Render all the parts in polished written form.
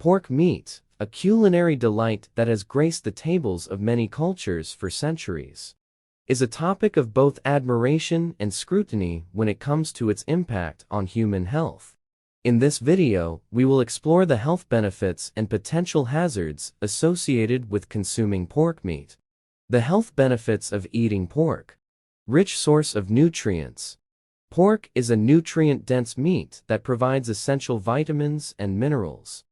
Pork meat, a culinary delight that has graced the tables of many cultures for centuries, is a topic of both admiration and scrutiny when it comes to its impact on human health. In this video, we will explore the health benefits and potential hazards associated with consuming pork meat. The health benefits of eating pork. Rich source of nutrients. Pork is a nutrient-dense meat that provides essential vitamins and minerals.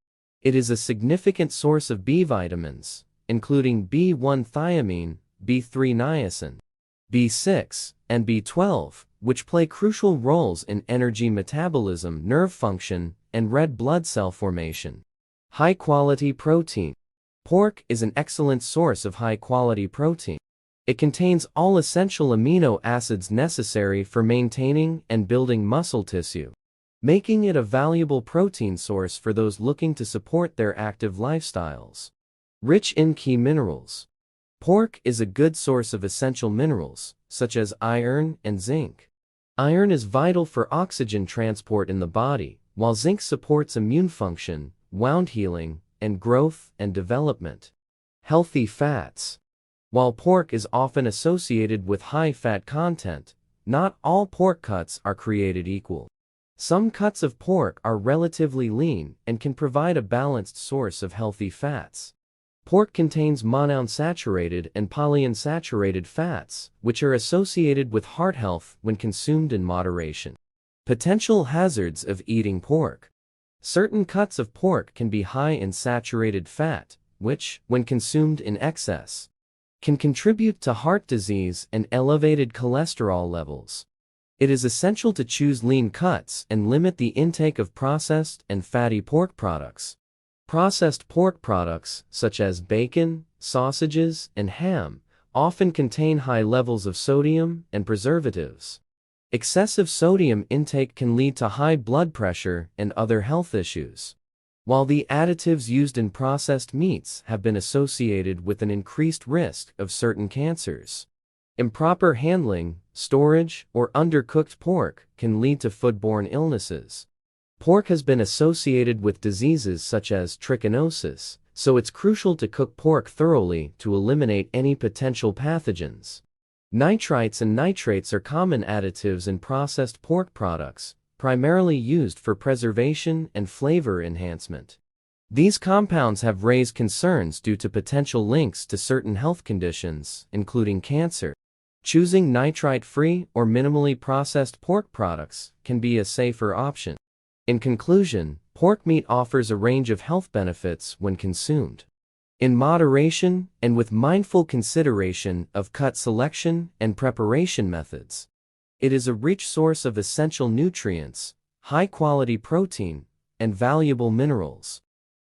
It is a significant source of B vitamins, including B1 thiamine, B3 niacin, B6, and B12, which play crucial roles in energy metabolism, nerve function, and red blood cell formation. High-quality protein. Pork is an excellent source of high-quality protein. It contains all essential amino acids necessary for maintaining and building muscle tissue, making it a valuable protein source for those looking to support their active lifestyles. Rich in key minerals. Pork is a good source of essential minerals, such as iron and zinc. Iron is vital for oxygen transport in the body, while zinc supports immune function, wound healing, and growth and development. Healthy fats. While pork is often associated with high fat content, not all pork cuts are created equal. Some cuts of pork are relatively lean and can provide a balanced source of healthy fats. Pork contains monounsaturated and polyunsaturated fats, which are associated with heart health when consumed in moderation. Potential hazards of eating pork. Certain cuts of pork can be high in saturated fat, which, when consumed in excess, can contribute to heart disease and elevated cholesterol levels. It is essential to choose lean cuts and limit the intake of processed and fatty pork products. Processed pork products, such as bacon, sausages, and ham, often contain high levels of sodium and preservatives. Excessive sodium intake can lead to high blood pressure and other health issues, while the additives used in processed meats have been associated with an increased risk of certain cancers. Improper handling, storage, or undercooked pork can lead to foodborne illnesses. Pork has been associated with diseases such as trichinosis, so it's crucial to cook pork thoroughly to eliminate any potential pathogens. Nitrites and nitrates are common additives in processed pork products, primarily used for preservation and flavor enhancement. These compounds have raised concerns due to potential links to certain health conditions, including cancer. Choosing nitrite-free or minimally processed pork products can be a safer option. In conclusion, pork meat offers a range of health benefits when consumed in moderation and with mindful consideration of cut selection and preparation methods. It is a rich source of essential nutrients, high-quality protein, and valuable minerals.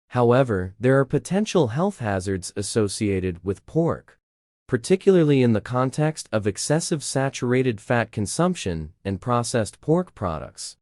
However, there are potential health hazards associated with pork, particularly in the context of excessive saturated fat consumption and processed pork products.